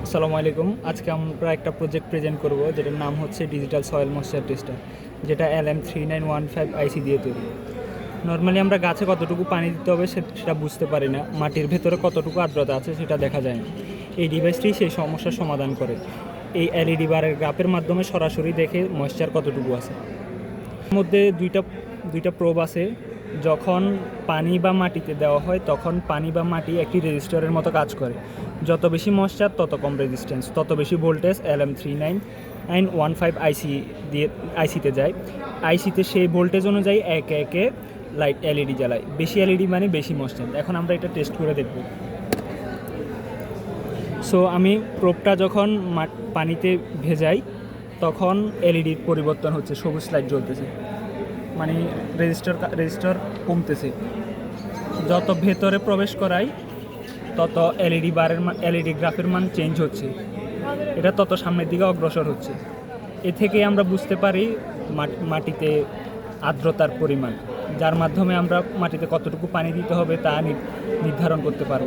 আসসালামু আলাইকুম। আজকে আমরা একটা প্রজেক্ট প্রেজেন্ট করব যেটার নাম হচ্ছে ডিজিটাল সয়েল ময়েশ্চার টেস্টার, যেটা LM3915 IC দিয়ে তৈরি। নর্মালি আমরা গাছে কতটুকু পানি দিতে হবে সেটা বুঝতে পারি না, মাটির ভেতরে কতটুকু আর্দ্রতা আছে সেটা দেখা যায় না। এই ডিভাইসটি সেই সমস্যার সমাধান করে। এই LED বারের গ্রাফের মাধ্যমে সরাসরি দেখে ময়েশ্চার কতটুকু আছে। এর মধ্যে দুইটা প্রোব আছে। যখন পানি বা মাটিতে দেওয়া হয় তখন পানি বা মাটি একটি রেজিস্টরের মতো কাজ করে। যত বেশি ময়েশ্চার তত কম রেজিস্ট্যান্স, তত বেশি ভোল্টেজ আইসিতে যায়। আইসিতে সেই ভোল্টেজ অনুযায়ী একে একে লাইট LED জ্বালায়। বেশি LED মানে বেশি ময়েশ্চার। এখন আমরা এটা টেস্ট করে দেখব। সো আমি প্রোবটা যখন পানিতে ভেজাই তখন LEDর পরিবর্তন হচ্ছে, সবুজ লাইট জ্বলতেছে, মানে রেজিস্টার কমতেছে। যত ভেতরে প্রবেশ করাই তত LED গ্রাফের মান চেঞ্জ হচ্ছে, এটা তত সামনের দিকে অগ্রসর হচ্ছে। এ থেকে আমরা বুঝতে পারি মাটিতে আর্দ্রতার পরিমাণ, যার মাধ্যমে আমরা মাটিতে কতটুকু পানি দিতে হবে তা নির্ধারণ করতে পারব।